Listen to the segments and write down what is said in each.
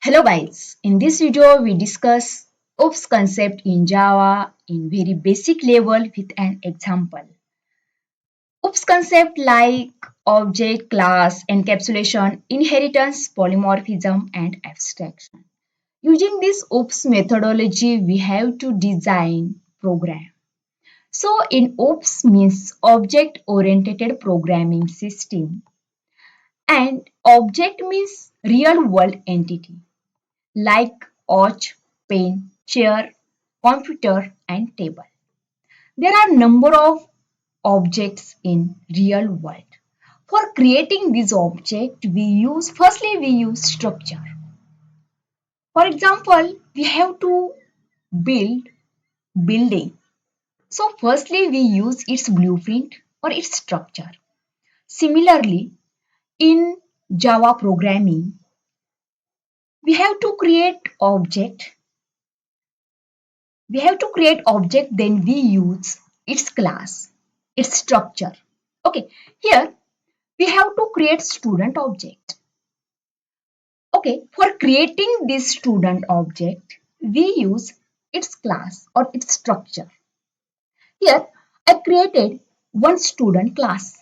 Hello guys, in this video we discuss OOPS concept in Java in very basic level with an example. OOPS concept like object, class, encapsulation, inheritance, polymorphism and abstraction. Using this OOPS methodology we have to design program. So in OOPS means object oriented programming system and object means real world entity like watch, pen, chair, computer and table. There are number of objects in real world. For creating this object, we use structure. For example, we have to build building. So firstly we use its blueprint or its structure. Similarly, in Java programming, we have to create object then we use its class, its structure. Okay, here we have to create student object. Okay, for creating this student object we use its class or its structure. Here I created one student class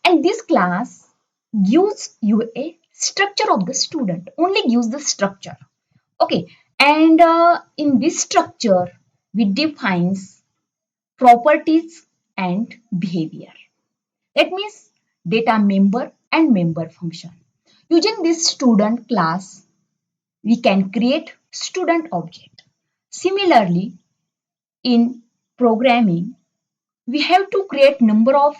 and this class gives you a structure of the student, only gives the structure. Okay, and in this structure we defines properties and behavior. That means data member and member function. Using this student class, we can create student object. Similarly, in programming, we have to create number of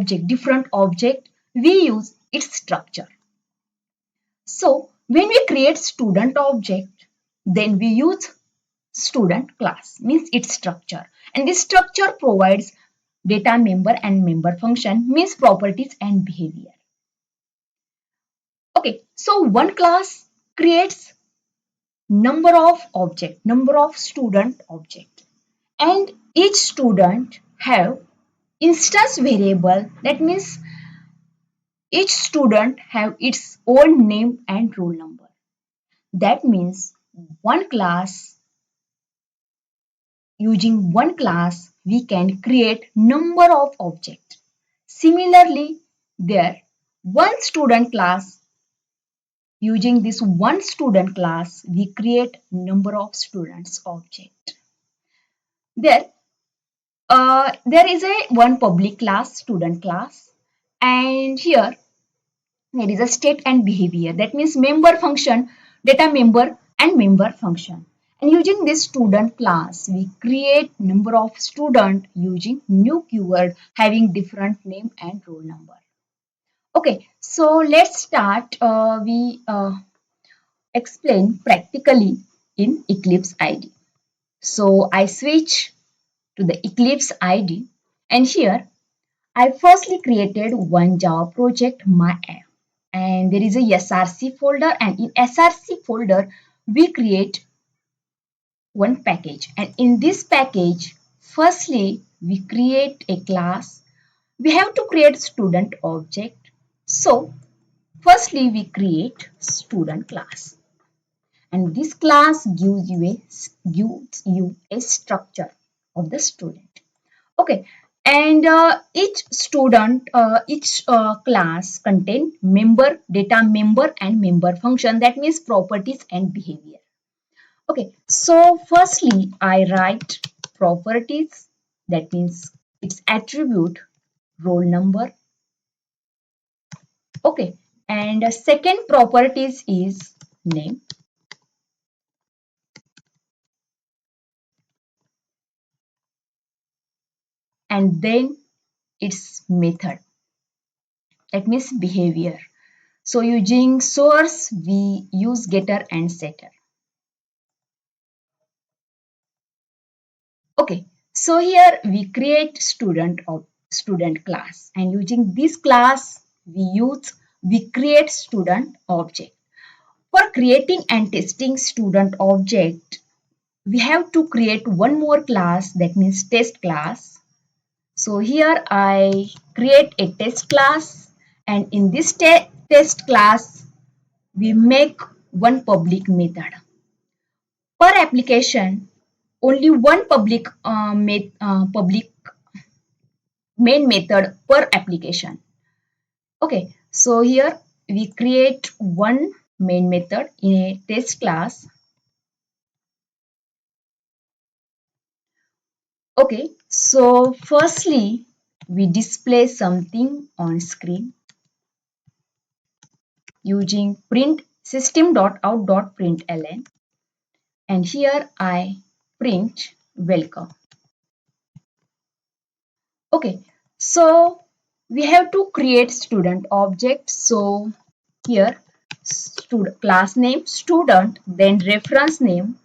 different object. We use its structure. So when we create student object, then we use student class, means its structure. And this structure provides data member and member function, means properties and behavior. Okay, so one class creates number of student object, and each student have instance variable. That means each student have its own name and roll number. That means one class using one class we can create number of objects. Similarly, there one student class, using this one student class we create number of students object. There is a one public class, student class, and here there is a state and behavior. That means member function, data member and member function. And using this student class, we create number of student using new keyword having different name and roll number. Okay, so let's start. We explain practically in Eclipse IDE. So I switch to the Eclipse IDE, and here I firstly created one Java project, my app, and there is a src folder, and in src folder we create one package, and in this package firstly we create a class. We have to create student object, so firstly we create student class, and this class gives you a structure of the student. Okay, and each class contain member, data member and member function. That means properties and behavior. Okay, so firstly I write properties, that means its attribute, roll number. Okay, and second properties is name, and then its method, that means behavior. So using source we use getter and setter. Okay, so here we create student class, and using this class we create student object. For creating and testing student object, we have to create one more class, that means test class. So here I create a test class, and in this test class we make one public method. Per application, only one public main method per application. Okay, so here we create one main method in a test class. Okay, so firstly, we display something on screen using print system.out.println, and here I print welcome. Okay, so we have to create student object. So here class name student, then reference name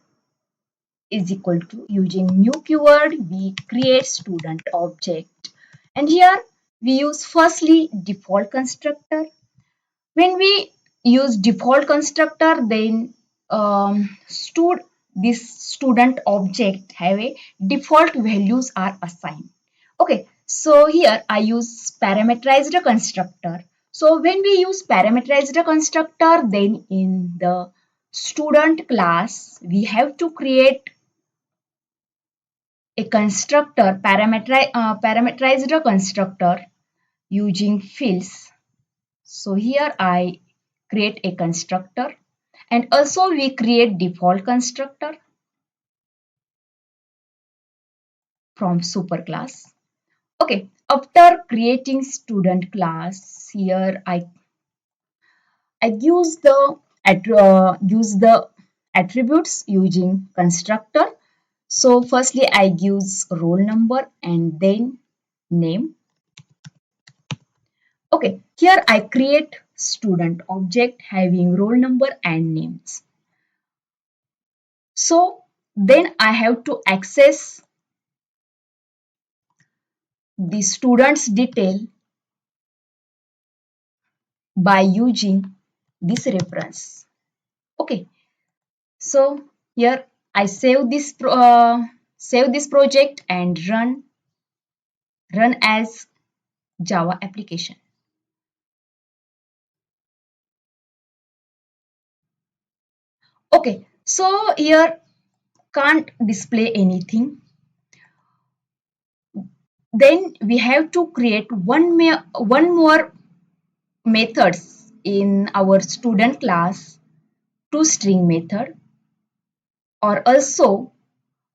is equal to, using new keyword we create student object, and here we use firstly default constructor. When we use default constructor, then this student object have a default values are assigned. Okay, so here I use parameterized constructor. So when we use parameterized constructor, then in the student class we have to create a constructor, parameterized constructor using fields. So here I create a constructor, and also we create default constructor from superclass. Okay, after creating student class, here I use the attributes using constructor. So firstly I use roll number and then name. Okay, here I create student object having roll number and names. So then I have to access the student's detail by using this reference. Okay, so here I save this project and run as Java application. Okay, so here can't display anything. Then we have to create one more methods in our student class, toString method, or also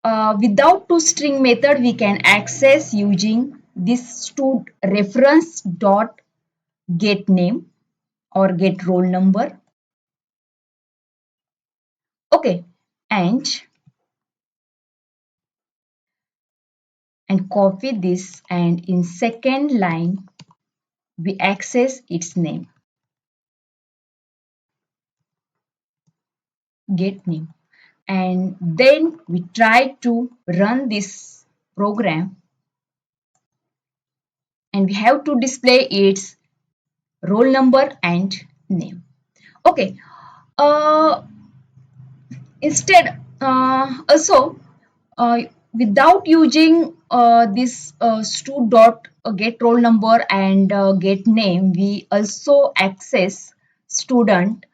without toString method we can access using this stud reference dot get name or get roll number. Okay, and copy this, and in second line we access its name, get name, and then we try to run this program, and we have to display its roll number and name. Okay, instead also without using this stu dot get roll number and get name, we also access student.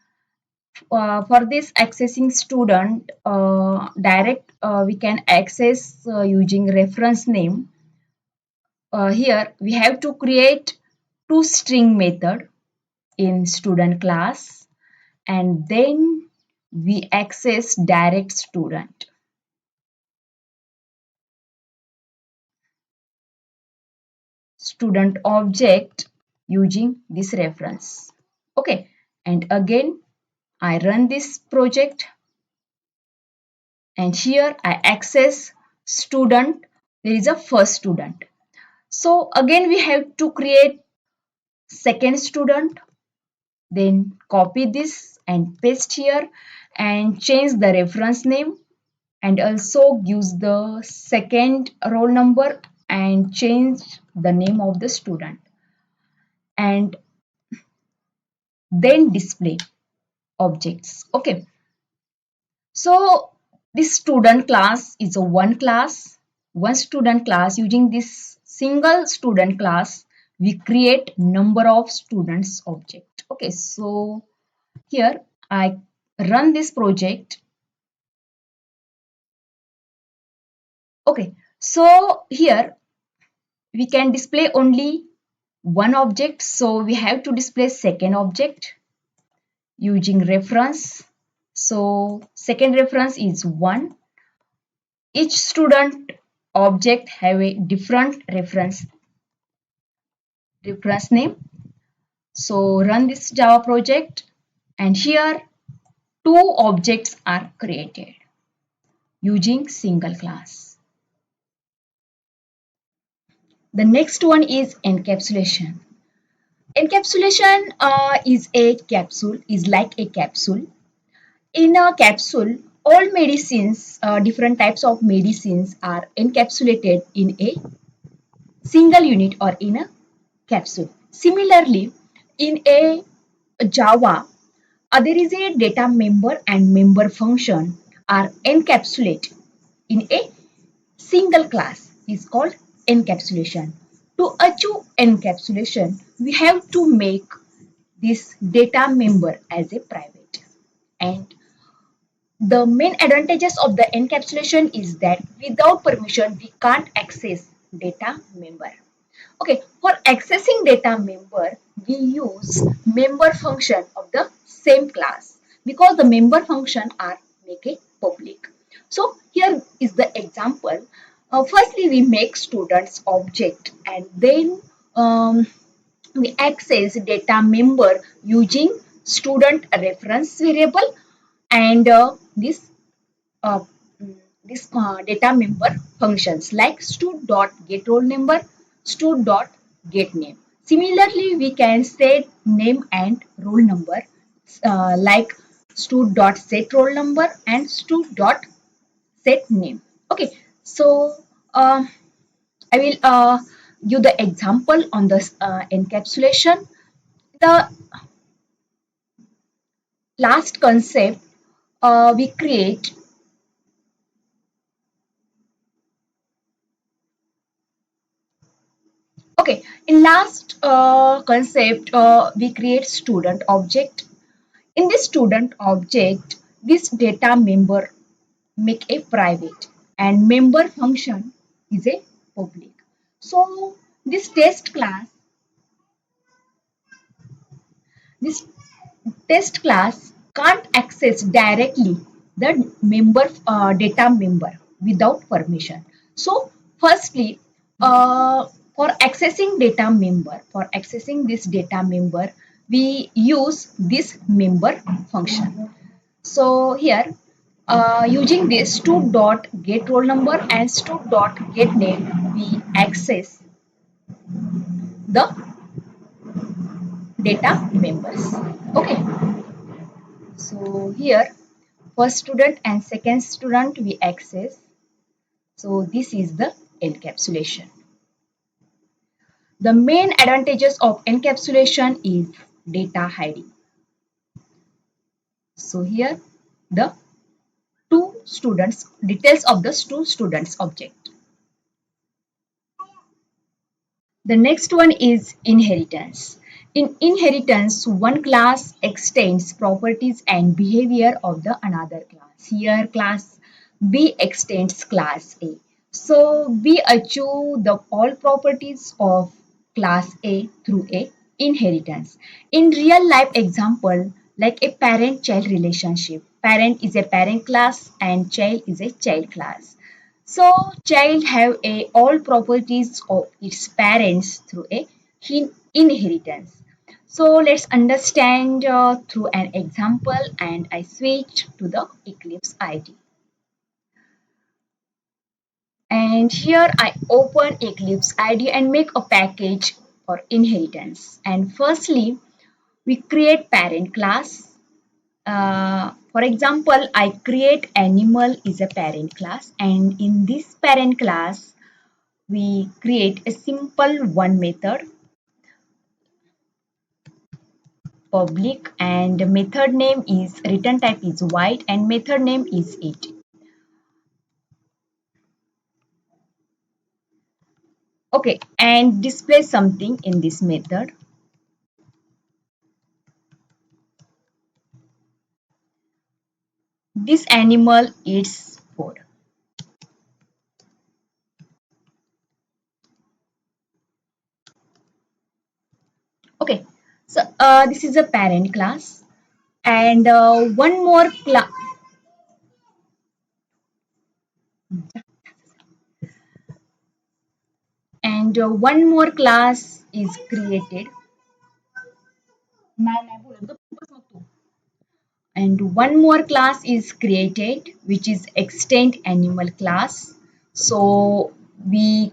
For this accessing student direct, we can access using reference name. Here we have to create toString method in student class, and then we access direct student. Student object using this reference. Okay, and again I run this project, and here I access student. There is a first student. So again we have to create second student, then copy this and paste here and change the reference name, and also use the second roll number and change the name of the student, and then display objects. Okay, so this student class is a one student class. Using this single student class we create number of students object. Okay, so here I run this project. Okay, so here we can display only one object, so we have to display second object using reference. So second reference is 1. Each student object have a different reference name. So run this Java project, and here two objects are created using single class. The next one is encapsulation. Encapsulation is like a capsule. In a capsule, all medicines, different types of medicines are encapsulated in a single unit or in a capsule. Similarly, in a Java, there is a data member and member function are encapsulated in a single class is called encapsulation. To achieve encapsulation, we have to make this data member as a private. And the main advantages of the encapsulation is that without permission, we can't access data member. Okay, for accessing data member, we use member function of the same class because the member function are make it public. So here is the example. Firstly, we make students object, and then we access data member using student reference variable, and uh, data member functions like stud.getRollNumber, stud.getName. Similarly, we can set name and roll number like stud.setRollNumber and stud.setName. Okay, so I will give the example on this encapsulation. The last concept we create. Okay, in last concept, we create student object. In this student object, this data member make a private and member function is a public. So this test class can't access directly the data member without permission. So firstly, for accessing this data member, we use this member function. So here, using this stu.getRollNumber and stu.getName, we access the data members. Okay, so here first student and second student we access. So this is the encapsulation. The main advantages of encapsulation is data hiding. So here the two students details of the two students object. The next one is inheritance. In inheritance, one class extends properties and behavior of the another class. Here class B extends class A. So we achieve the all properties of class A through a inheritance. In real life example, like a parent-child relationship, parent is a parent class and child is a child class. So child have a all properties of its parents through a inheritance. So let's understand through an example, and I switch to the Eclipse ID. And here I open Eclipse ID and make a package for inheritance. And firstly, we create parent class. For example, I create animal is a parent class, and in this parent class, we create a simple one method public, and method name is return type is white and method name is it. Okay, and display something in this method. This animal eats food. Okay, so this is a parent class, and one more class is created. And one more class is created, which is extend animal class. So we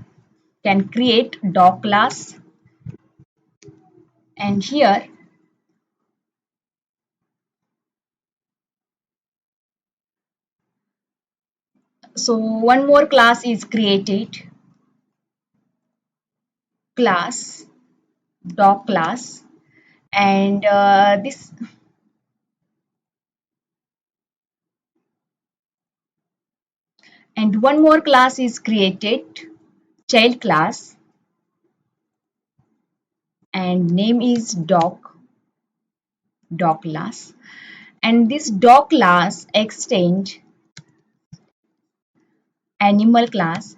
can create dog class, and here, so one more class is created, class, dog class, and this and one more class is created, child class, and name is dog class, and this dog class extend animal class.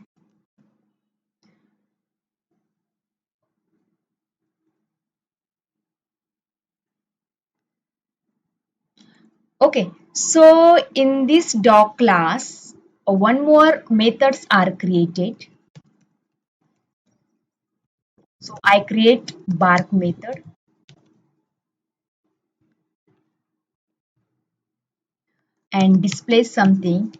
Okay, so in this dog class, one more methods are created. So I create bark method and display something,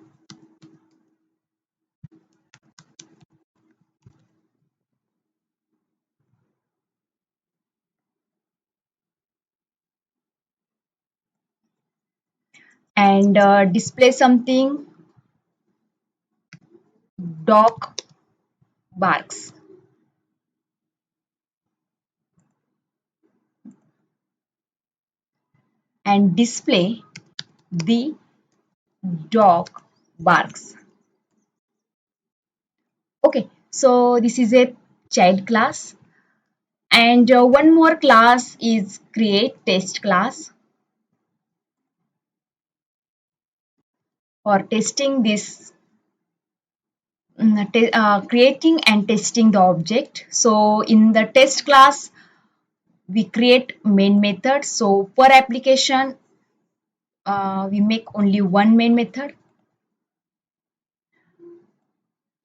and display something, dog barks, and display the dog barks. Okay, so this is a child class, and one more class is create test class for testing this, creating and testing the object. So in the test class, we create main method. So per application, we make only one main method.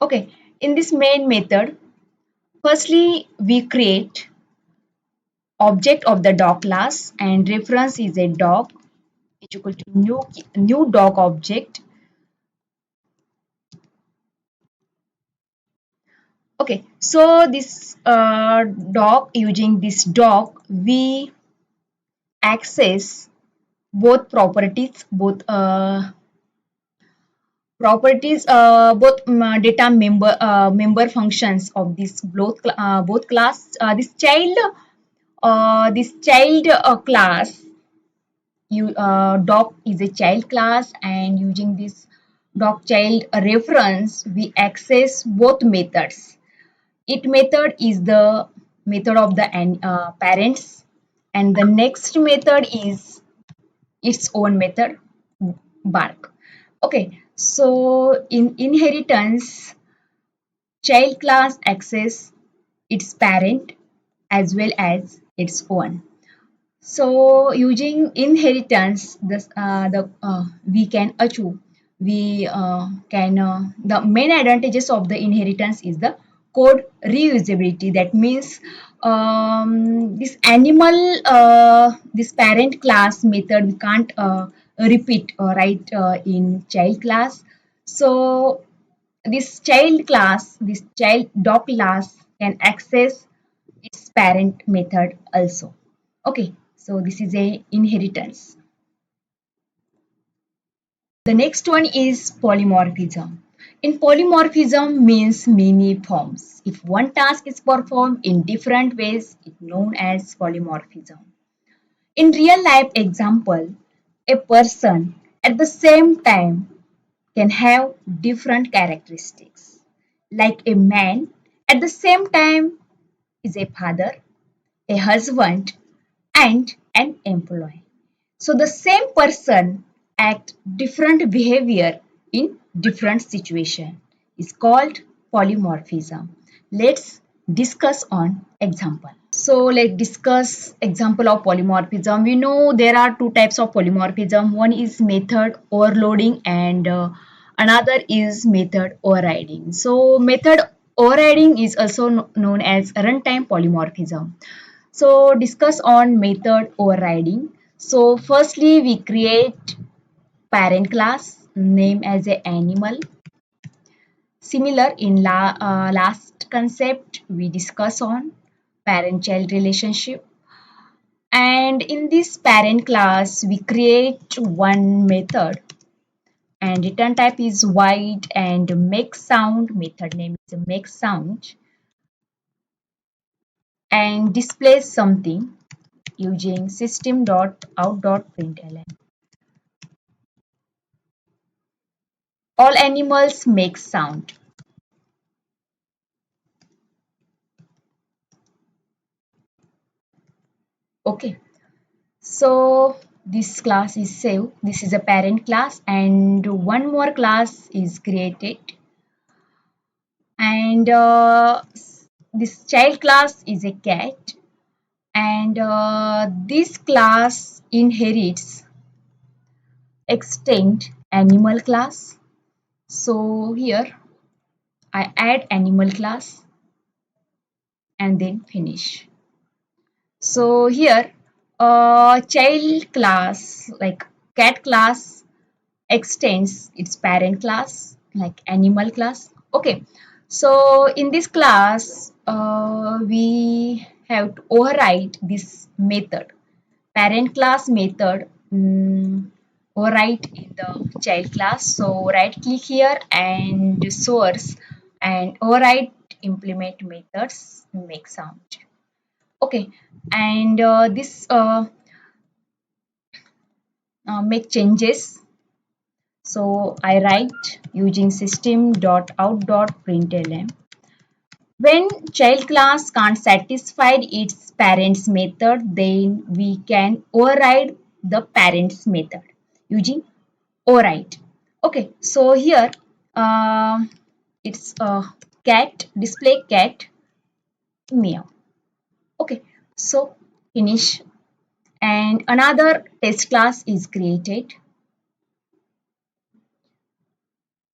Okay, in this main method, firstly we create object of the dog class, and reference is a dog, is equal to new dog object. Okay, so this dog, using this dog, we access both data member functions of this both class. This child class, dog is a child class, and using this dog child reference, we access both methods. It method is the method of the parents, and the next method is its own method, bark. Okay, so in inheritance, child class access its parent as well as its own. So using inheritance, we can achieve. We can The main advantages of the inheritance is the code reusability. That means this parent class method we can't repeat right in child class. So this child dog class can access its parent method also. Okay, so this is a inheritance. The next one is polymorphism. In polymorphism means many forms. If one task is performed in different ways, it's known as polymorphism. In real life example, a person at the same time can have different characteristics. Like a man at the same time is a father, a husband, and an employee. So the same person act different behavior in different situation is called polymorphism. Let's discuss on example. So let's discuss example of polymorphism. We know there are two types of polymorphism. One is method overloading and another is method overriding. So method overriding is also known as runtime polymorphism. So discuss on method overriding. So firstly we create parent class name as a animal. Similar in last concept we discuss on parent-child relationship. And in this parent class, we create one method and return type is void and make sound. Method name is make sound and displays something using system.out.println. All animals make sound. Okay, so this class is saved. This is a parent class and one more class is created and this child class is a cat and this class inherits extinct animal class. So here I add animal class and then finish. So here child class like cat class extends its parent class like animal class. Okay, so in this class we have to override this method parent class method override in the child class. So right click here and source and override implement methods make sound. Okay, and this make changes. So I write using system.out.println. When child class can't satisfy its parents method, then we can override the parents method using override. Okay, so here it's cat display cat meow. Okay, so finish and another test class is created.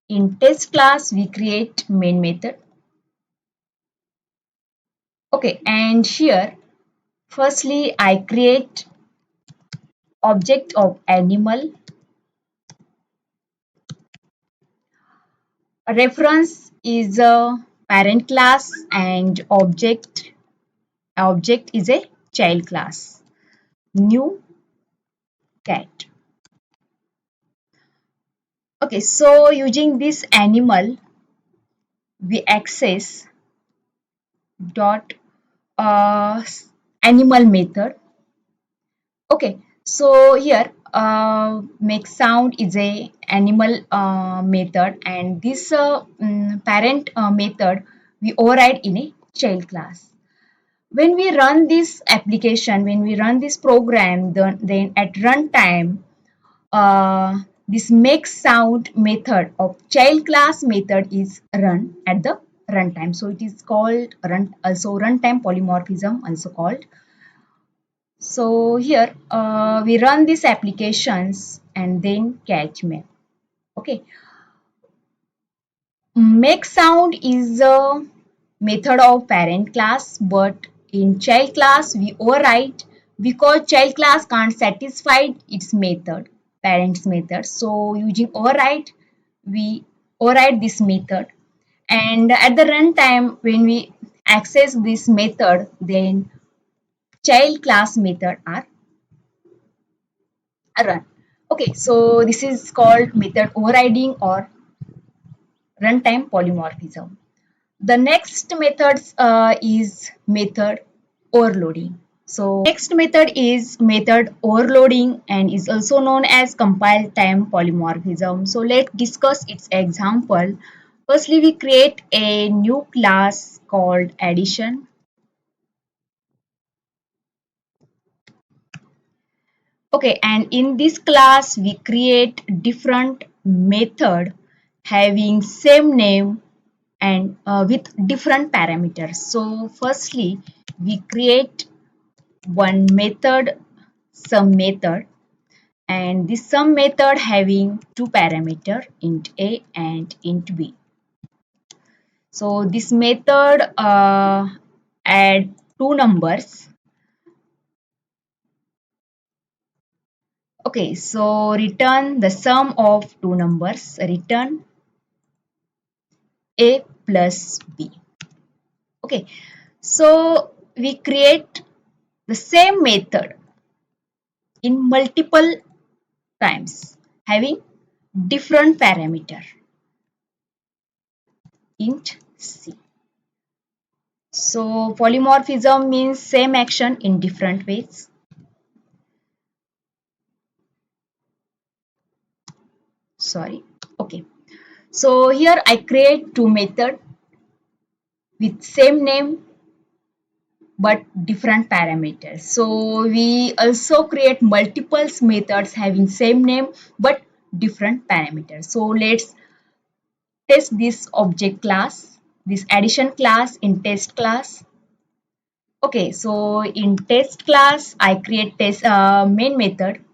In test class we create main method. Okay, and here firstly I create object of animal. Reference is a parent class and object is a child class. New cat. Okay, so using this animal we access dot uh, animal method. Okay, so here make sound is a animal method and this parent method we override in a child class. When we run this application, when we run this program, then at runtime, this make sound method of child class method is run at the runtime. So it is called also runtime polymorphism also called. So here we run these applications and then catch me. Okay, make sound is a method of parent class, but in child class we override because child class can't satisfy its method, parent's method. So using override, we override this method. And at the runtime, when we access this method, then child class method are run. Okay, so this is called method overriding or runtime polymorphism. The next method is method overloading. So next method is method overloading and is also known as compile time polymorphism. So let's discuss its example. Firstly, we create a new class called addition. Okay, and in this class we create different method having same name and with different parameters. So firstly we create one method, sum method, and this sum method having two parameter, int a and int b. So this method add two numbers. Okay, so return the sum of two numbers, return a plus b. Okay, so we create the same method in multiple times having different parameter, int c. So polymorphism means same action in different ways. Sorry. Okay. So here I create two method with same name but different parameters. So we also create multiple methods having same name but different parameters. So let's test this object class, this addition class in test class. Okay, so in test class I create test main method,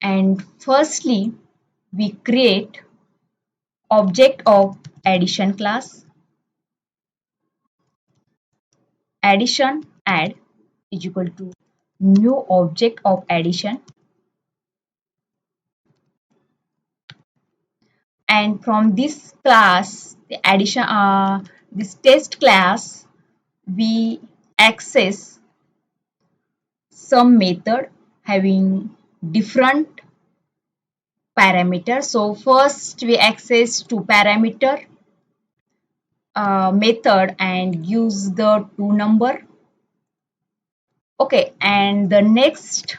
and firstly we create object of addition class, addition add is equal to new object of addition, and from this class the addition this test class we access some method having different parameters. So first we access two parameter method and use the two number. Okay, and the next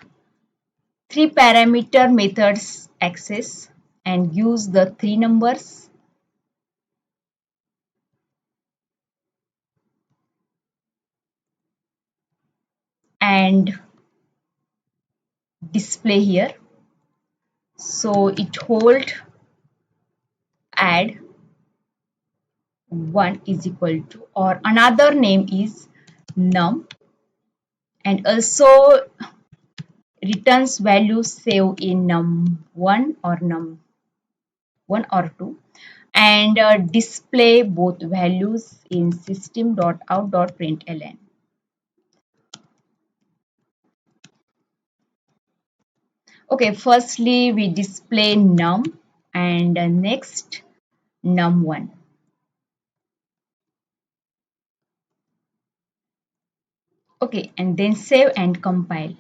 three parameter methods access and use the three numbers. And display here. So it hold add 1 is equal to, or another name is num, and also returns value save in num1 or num1 or 2, and display both values in system.out.println. Okay, firstly we display num and next num1. Okay, and then save and compile.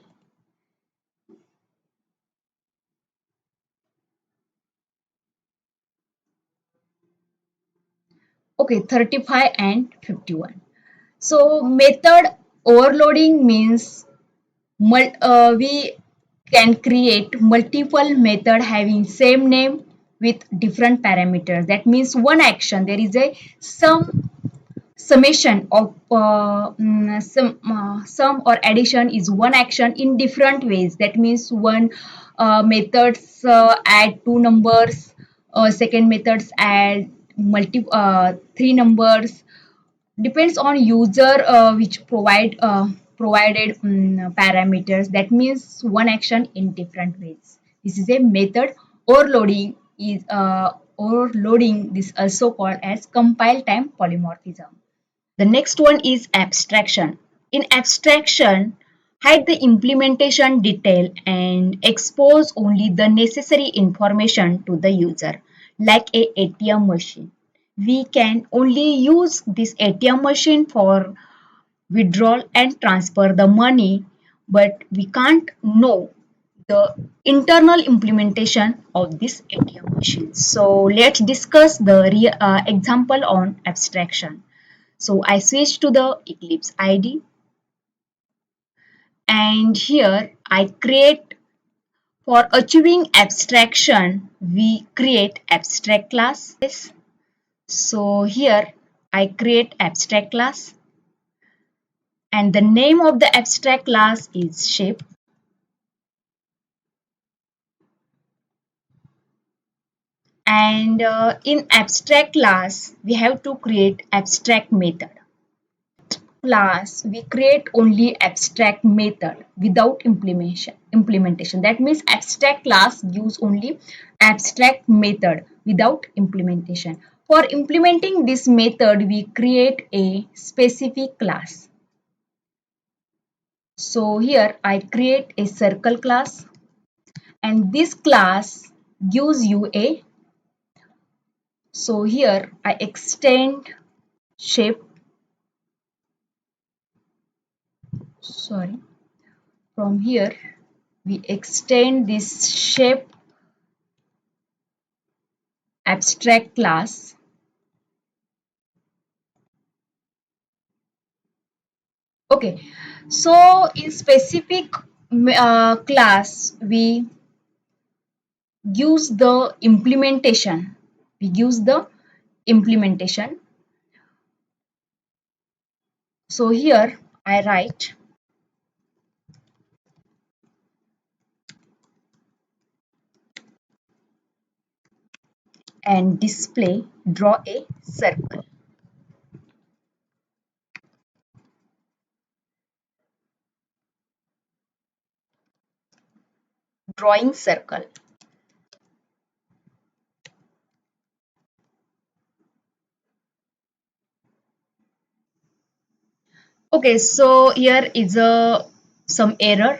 Okay, 35 and 51. So method overloading means we can create multiple method having same name with different parameters. That means one action, there is a summation of sum or addition is one action in different ways. That means one methods add two numbers, second methods add three numbers, depends on user which provided parameters. That means one action in different ways. This is a method overloading. This also called as compile time polymorphism. The next one is abstraction. In abstraction, hide the implementation detail and expose only the necessary information to the user, like a ATM machine. We can only use this ATM machine for withdrawal and transfer the money, but we can't know the internal implementation of this ATM machine. So let's discuss the example on abstraction. So I switch to the Eclipse IDE, and here I create, for achieving abstraction we create abstract class. So here I create abstract class and the name of the abstract class is shape. And in abstract class, we have to create abstract method. Class, we create only abstract method without implementation. That means abstract class use only abstract method without implementation. For implementing this method, we create a specific class. So here I create a circle class, and this class gives you a, so here I extend shape, sorry, from here we extend this shape abstract class. Okay, so in specific class we use the implementation. We use the implementation. So here I write and display, draw a circle, drawing circle. Okay, so here is a some error.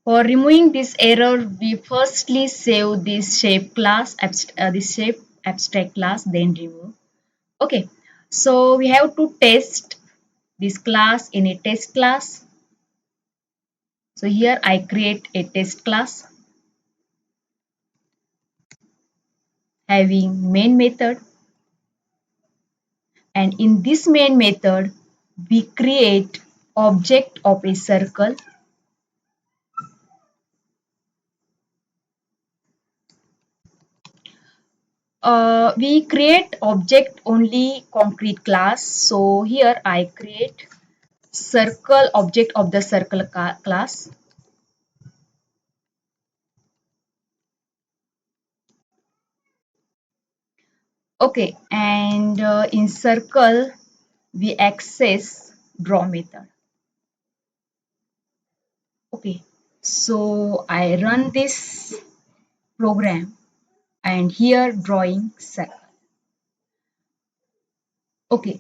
For removing this error, we firstly save this shape class, this shape abstract class, then remove. Okay, so we have to test this class in a test class. So here I create a test class having main method, and in this main method we create object of a circle. We create object only concrete class. So here I create circle object of the circle class. Okay, and in circle we access draw method. Okay, so I run this program and here drawing circle. Okay,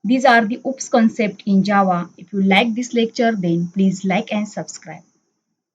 these are the OOPS concept in Java. If you like this lecture, then please like and subscribe.